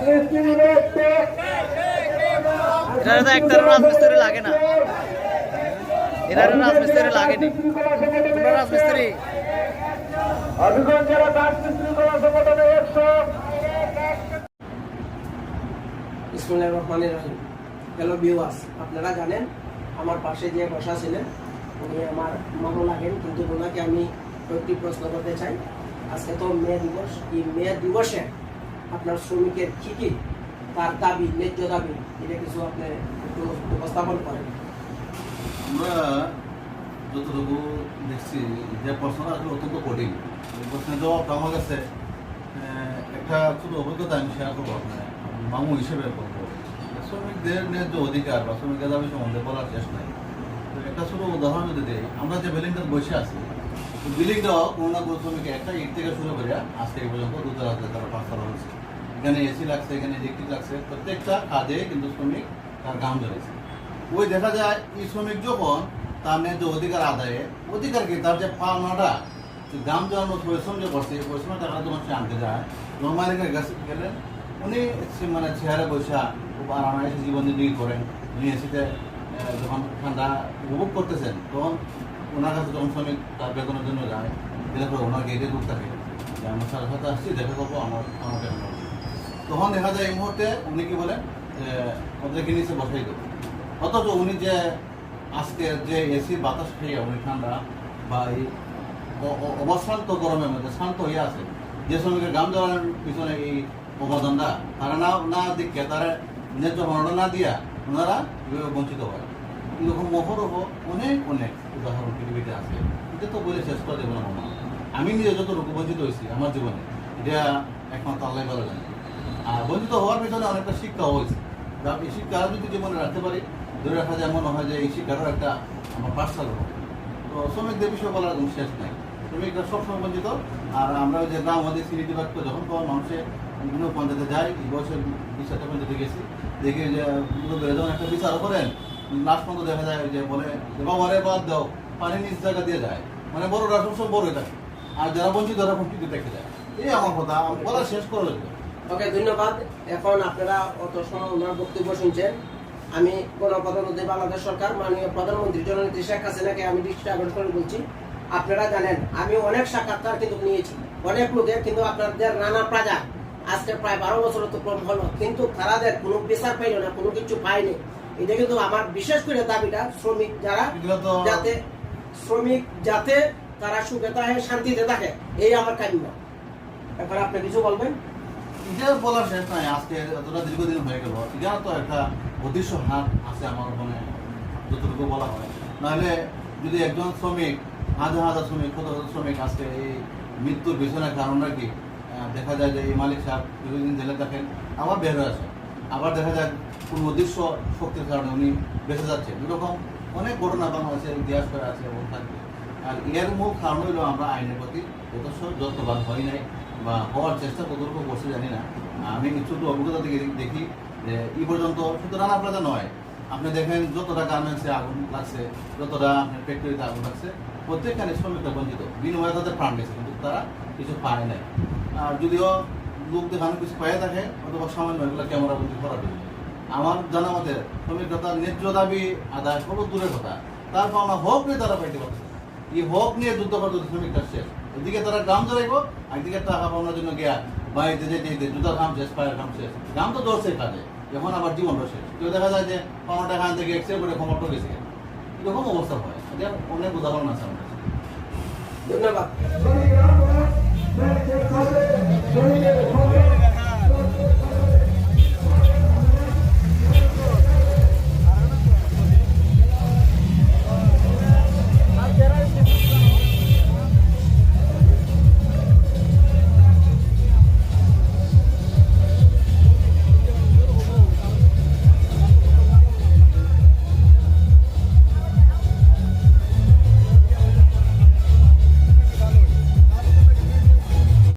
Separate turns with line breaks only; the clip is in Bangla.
এটা তো একটা রাজমিস্ত্রি লাগে না, এরা রাজমিস্ত্রি লাগেনি, রাজমিস্ত্রি
বিসমিল্লাহির রহমানির রহিম। হ্যালো ভিউয়ার্স, আপনারা জানেন আমার পাশে যে বসা ছিলেন উনি আমার মামু লাগেন, কিন্তু ওনাকে আমি কয়েকটি প্রশ্ন করতে চাই। আজকে তো মে দিবস, এই মে দিবসে আপনার শ্রমিকের কি কি তার দাবি, ন্যায্য দাবি, এটা কিছু আপনি একটু উপস্থাপন করেন।
আমরা যতটুকু দেখছি যে প্রশ্নটা আসলে অত্যন্ত কঠিন। এই প্রশ্নের জবাব আমার কাছে একটা ছোট অভিজ্ঞতা আমি শেয়ার করবো আপনার মামু হিসেবে করবো। শ্রমিকদের ন্যায্য অধিকার বা শ্রমিকের দাবি সম্বন্ধে বলার চেষ্টা নাই। একটা ছোট উদাহরণ যদি দিই, আমরা যে বিল্ডিংটাতে বসে আছি, বিল্ডিংটাও কোনো না কোনো শ্রমিক একটা ইট থেকে শুরু করে আজকে এই পর্যন্ত দুতলা তারা পাঁচতলা হয়েছে। এখানে এসি লাগছে, এখানে ইলেকট্রিক লাগছে, প্রত্যেকটা কাজে কিন্তু শ্রমিক তার গাম ধরেছে। ওই দেখা যায় এই শ্রমিক যখন তার ন্যায্য অধিকার আদায়ে অধিকার কি তার যে পাওনাটা দাম জমানো পরিশ্রম যে করছে এই পরিশ্রমের টাকা যখন সে আনতে যায়, রহমানের কাছে গেলেন, উনি মানে চেয়ারে বসা খুব আরামায়েসে জীবন নির্বাহ করেন। উনি এসিতে যখন ঠান্ডা উপভোগ করতেছেন, তখন ওনার কাছে যখন শ্রমিক তার বেতনের জন্য যায়, গেলে পরে ওনার গেটে লোক থাকে যে আমার সাথে সাথে আসছি, দেখা করবো আমার আমার বেতন। তখন দেখা যায় এই মুহূর্তে উনি কি বলেন যে ওদেরকে নিচে বসাই দেবো। অথচ উনি যে আজকে যে এসির বাতাস খেয়ে উনি ঠান্ডা বা এই অবশান্ত গরমের মধ্যে শান্ত হয়ে আছে, যে শ্রমিকের গাম জ্বালানোর পিছনে এই অবদানটা তারা না দিকে তারা ন্যায্য মরণ না দিয়া ওনারা কীভাবে বঞ্চিত হয়। এরকম মহরহ অনেক অনেক উদাহরণ পৃথিবীতে আছে। এটা তো বলে শেষ করে দেবো না মামা। আমি নিজে যতটুকু বঞ্চিত হয়েছি আমার জীবনে, এটা একমাত্র আল্লাহ ভালো জানে। আর বঞ্চিত হওয়ার পিছনে অনেকটা শিক্ষাও হয়েছে। এই শিক্ষা যদি জীবনে রাখতে পারি, ধরে রাখা যায় মনে হয় যে এই শিক্ষারও একটা আমার পাঠশালা হবে। তো শ্রমিকদের বিষয়ে বলার কোনো শেষ নাই। শ্রমিকরা সবসময় বঞ্চিত। আর আমরা যে গ্রাম আমাদের সিনিটি বাক্য যখন কোনো মানুষের বিভিন্ন পঞ্চায়েতে যায়, এই বছর বিচারটা পঞ্চায়েতে গেছি, দেখি যে যখন একটা বিচার করেন, লাস্ট পর্যন্ত দেখা যায় যে বলে বাবারে বাদ দাও, পানি নিজ জায়গা দিয়ে যায়, মানে বড়রা সবসময় বড়ই থাকে, আর যারা বঞ্চিত তারা বঞ্চিত দেখে যায়। এই আমার কথা বলা শেষ করে দেবে।
ওকে, ধন্যবাদ। এখন আপনারা অত সময় ওনার বক্তব্য শুনছেন। আমি গণপ্রজাতন্ত্রী বাংলাদেশ সরকার মাননীয় প্রধানমন্ত্রী জননেত্রী শেখ হাসিনাকে আমি দৃষ্টি আকর্ষণ করে বলছি, আপনারা জানেন আমি অনেক সাক্ষাৎকার কিন্তু নিয়েছি অনেক লোকের, কিন্তু আপনাদের নানা প্রাজা আজকে প্রায় 12 বছর তো কম হলো, কিন্তু তারাদের কোনো বিচার পাইল না, কোনো কিছু পায়নি। এটা কিন্তু আমার বিশেষ করে দাবিটা, শ্রমিক যারা যাতে তারা সুখে থাকে, শান্তিতে থাকে, এই আমার কাম্য। এখন আপনি কিছু বলবেন?
এটা বলার শেষ নাই। আজকে এতটা দীর্ঘদিন হয়ে গেল, এটা তো একটা অদৃশ্য হাত আছে আমার মনে, যতটুকু বলা হয়। নাহলে যদি একজন শ্রমিক, হাজার হাজার শ্রমিক, শত শত শ্রমিক আজকে এই মৃত্যুর পিছনে কারণটা কি, দেখা যায় যে এই মালিক সাহেব দীর্ঘদিন জেলে থাকেন, আবার বের হয়ে আসেন, আবার দেখা যায় কোনো অদৃশ্য শক্তির কারণে উনি বেঁচে যাচ্ছে। এরকম অনেক ঘটনা বাংলাদেশের ইতিহাস করে আছে এবং থাকবে। আর এর মূল কারণ হইল আমরা আইনের প্রতি যথেষ্ট যত্নবান হই নাই বা হওয়ার চেষ্টা কতটুকু করছে জানি না। আমি ছোট অভিজ্ঞতা থেকে দেখি যে এই পর্যন্ত শুধু রানা প্লাজা নয়, আপনি দেখেন যতটা গার্মেন্টসে আগুন লাগছে, যতটা আপনার ফ্যাক্টরিতে আগুন লাগছে, প্রত্যেকখানে শ্রমিকরা বঞ্চিত, বিনিময়ে তাদের প্রাণ গেছে, কিন্তু তারা কিছু পায় নাই। আর যদিও লোক দেখানো কিছু পায়ে থাকে অথবা সামান্য এগুলো ক্যামেরা বন্দি করা যায়। আমার জানা মতে শ্রমিকরা তার ন্যায্য দাবি আদায় হলো দূরের কথা, তার পাওনা হক নিয়ে তারা পাইতে পারছে। এই হক নিয়ে যুদ্ধ করতে শ্রমিকরা শেষ, এদিকে তারা গ্রাম ধরাইব, একদিকে টাকা পাওনার জন্য গিয়া বাড়িতে যেতে জুতার কাম শেষ, পায়ের কাম শেষ, গ্রাম তো ধরছে কাজে, এখন আবার জীবনটা শেষ। কেউ দেখা যায় যে পাওনা টাকা আনতে গিয়ে এক্সরে করে খবরটা গেছে, এরকম অবস্থা হয়। এটা অনেক উদাহরণ আছে আমার কাছে।
ধন্যবাদ।